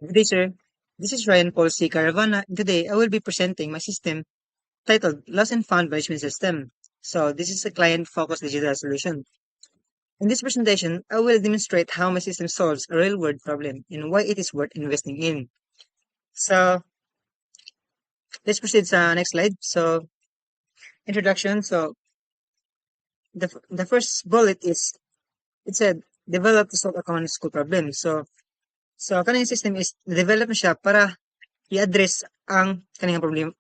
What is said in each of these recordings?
Good day, sir. This is Ryan Paul C. Caravana, and today I will be presenting my system titled Loss and Found Management System. So, this is a client-focused digital solution. In this presentation, I will demonstrate how my system solves a real-world problem and why it is worth investing in. So, let's proceed to the next slide. So, introduction. So, the first bullet is, it said, develop to solve a common school problem. So kaning system is develop na siya para i-address ang kaning problema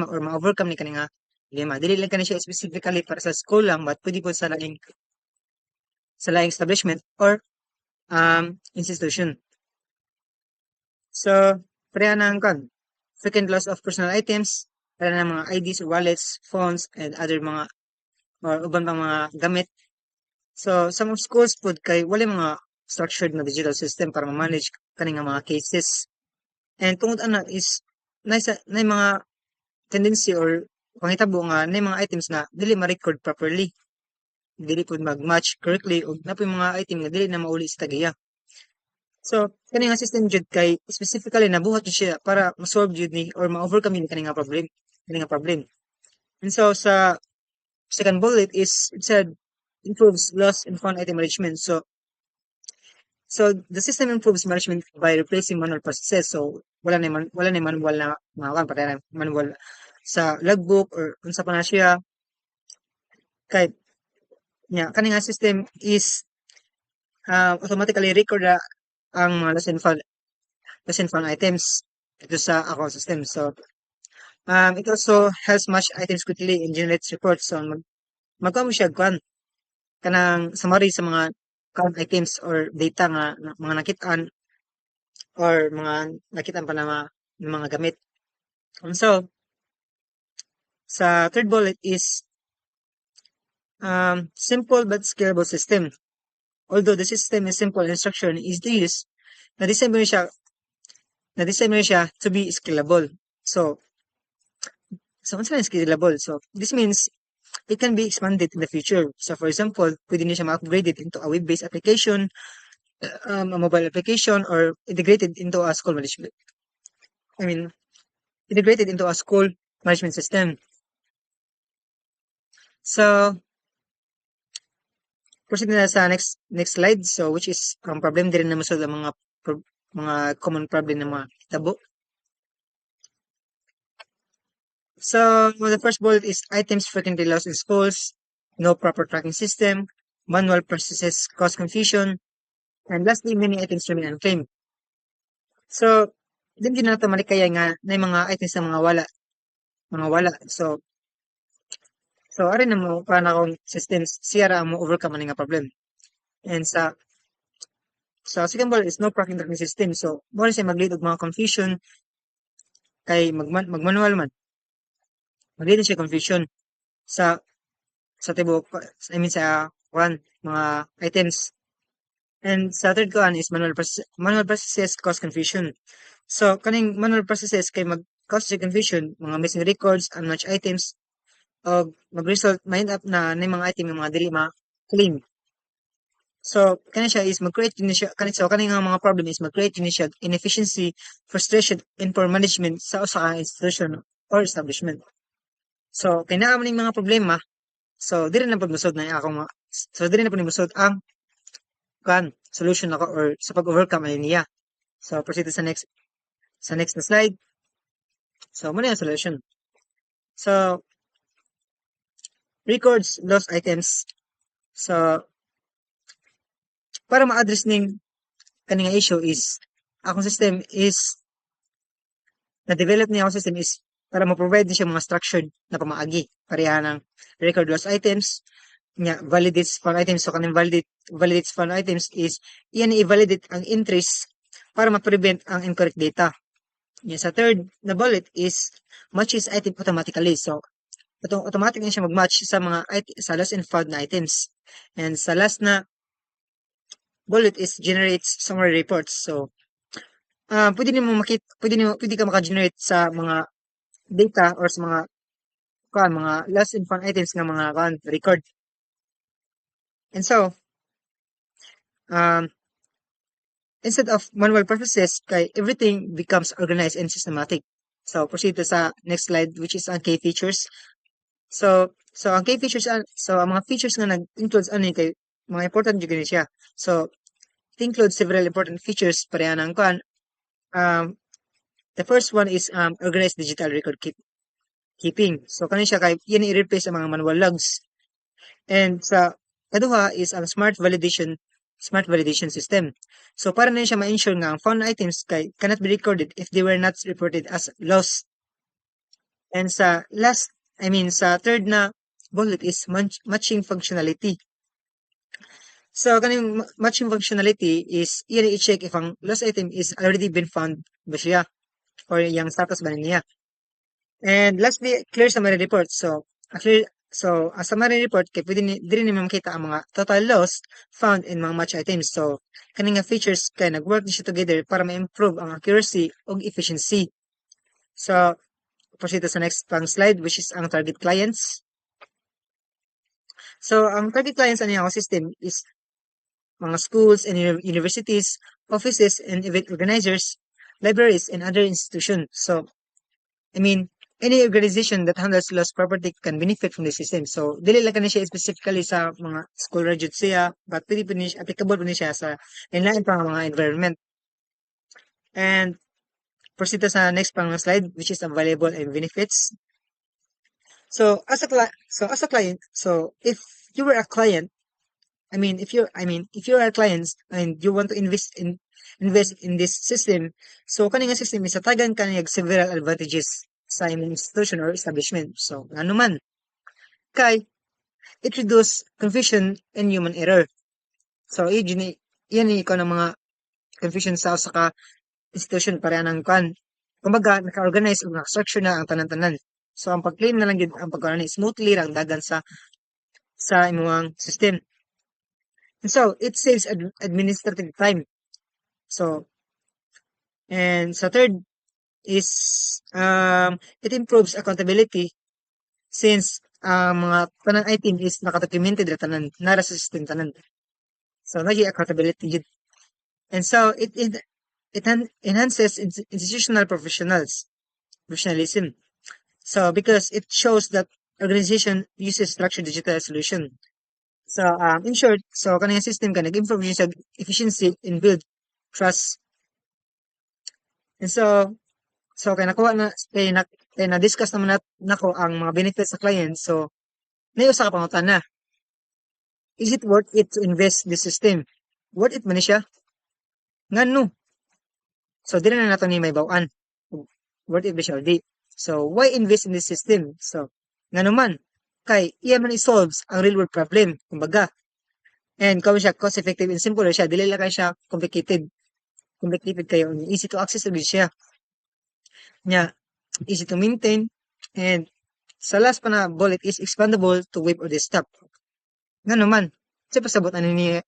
or ma-overcome ni kaning problema. Dili lang kani siya specifically para sa school lang but pwede po sa laing establishment or institution. So pareha ng frequent loss of personal items, pareha ng mga IDs or wallets, phones, and other mga or uban pang mga gamit. So some of schools pud kay wala mga structured na digital system para ma-manage kaning mga cases. And tungod ana is na mga tendency or panghitabo nga na mga items nga dili ma-record properly. Dili pud mag-match correctly og napoy mga item nga dili na mauli sa tagiya. So kani nga system jud kay specifically nabuhat jud siya para ma-solve jud ni or ma-overcome ni kani nga problem. And so sa second bullet is it said improves loss and found item management. So the system improves management by replacing manual processes. So wala na manual na mga pati na manual sa logbook or unsa pa na siya kay kani nga system is automatically record ang mga lost and found items ito sa ako system. So it also helps match items quickly and generates reports. So magkamo siya kanang summary sa mga count items or data nga mga nakitaan or mga nakitaan pa na mga gamit. And so, sa third bullet is simple but scalable system. Although the system is simple in structure and easy to use, na-design mo siya to be scalable. So what's scalable? So, this means it can be expanded in the future. So, for example, pwede niyo siya ma-upgraded into a web-based application, a mobile application, or integrated into a integrated into a school management system. So, proceed na sa next slide. So, which is problem din na masolve ang mga common problem ng mga tabo. So, the first bullet is items frequently lost in schools, no proper tracking system, manual processes cause confusion, and lastly, many items remain unclaimed. So, din na ito malikaya nga na mga items na mga wala. So arin na mo paano akong systems siya ra mo overcome nga problem. And sa second bullet is no tracking system. So mo siya mag-lead og mga confusion kay magmanual man. Mag-lead siya confusion sa tibok sa mga items. And sa third ko is manual processes cause confusion. So kaning manual processes kay mag-cause confusion, mga missing records, unmatched items, o mag-result mind up na mga item yung mga dili ma-claim. So kani siya is mag-create din siya kani nga mga problem is mag-create din siya inefficiency, frustration, and poor management sa usa ka institution or establishment. So kay naa man mga problema, so diri na pud musod na ako diri na pud musod ang solution ako or sa pag-overcome ani niya. So proceed sa next na slide. So muna yung solution. So records lost items. So para ma-address ning kaning issue is akong system is na-develop niya akong system is para ma-provide siya mga structured na pamaagi pareha ng record lost items validates found items. So kaning validates found items is iyan i-validate ang entries para ma-prevent ang incorrect data. Sa third na bullet is matches item automatically. So automatic na siya mag-match sa mga sa lost and found na items. And sa last na bullet is generates summary reports. So pwede ka maka-generate sa mga data or sa mga lost and found items nga mga record. And so instead of manual processes, kay everything becomes organized and systematic. So, proceed to sa next slide, which is ang key features. So ang key features, so ang mga features nga nag-includes ano yun, kay mga important jud gani siya. So, it includes several important features pareha ng kuan. The first one is organized digital record keeping. So, kanin siya kay yan i-replace ang mga manual logs. And sa kaduha is ang smart validation system. So, para na siya ma-ensure nga ang found items cannot be recorded if they were not reported as lost. And sa third na bullet is matching functionality. So, kaning matching functionality is yan i-check if ang lost item is already been found ba siya or yung status ba niya. And lastly, clear summary report. So, ang summary report kay pwede diri ni makita ang mga total loss found in mga match items. So, kaning nga features kay nag-work ni siya together para ma-improve ang accuracy ug efficiency. So, proceed sa next pang slide, which is ang target clients. So, ang target clients ano yung system is mga schools and universities, offices and event organizers, libraries and other institutions. So, I mean, any organization that handles lost property can benefit from the system. So, dili lang kani siya specifically sa mga school graduates siya, but pwede po niya, applicable po niya siya sa lain pang mga environment. And proceed to sa next pang slide, which is available and benefits. So, as a client, so if you were a client, if you are a client and you want to invest in this system, so kaning nga system is tagan kaniyag several advantages sa imong institution or establishment. So, ano man, kay it reduce confusion and human error. So, yan ni ikaw ng mga confusion sa usa ka institution pareha ng kan. Kumbaga, naka-organize o naka-structure na ang tanan-tanan. So, ang pag-claim na lang yun, ang pagkaroon smoothly lang dagan sa imong system. And so, it saves administrative time. So, and sa third is it improves accountability since mga tanang item is nakadocumented na tanan nara sa system tanan. So, naging accountability yun. And so, it enhances institutional professionalism. So, because it shows that organization uses structured digital solution. So, in short, so kanang system ka nag-improve yun sa efficiency and build trust. And so kay nakuha na, kay na-discuss naman nako ang mga benefits sa client. So, usa ka pangutan na. Is it worth it to invest this system? Worth it man ni siya? Ngano? So, di na nato ni may bawaan. Worth it ba siya or di? So, why invest in this system? So, ngano man? Kay iya man i-solves ang real world problem, kumbaga. And kung siya cost effective and simple siya, dili lang siya complicated kayo, easy to access din siya. Nya, easy to maintain, and sa last pa na bullet is expandable to web or desktop. Ngano man, sa pasabot niya,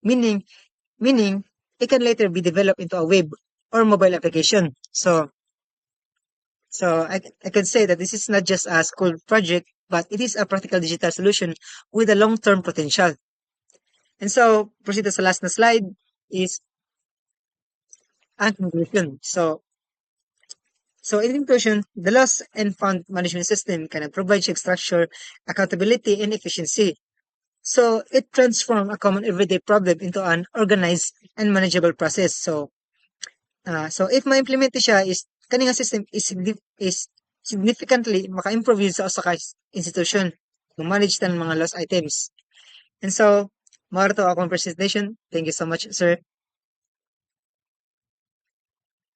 meaning it can later be developed into a web or mobile application. So I can say that this is not just a school project, but it is a practical digital solution with a long-term potential. And so, proceed to sa last na slide is ang conclusion. So in conclusion, the loss and found management system can provide structure, accountability, and efficiency. So it transforms a common everyday problem into an organized and manageable process. So if ma-implement siya is kani nga system is significantly maka-improve yun sa usa ka institution to manage tan mga lost items. And so, mao to akong presentation. Thank you so much, sir.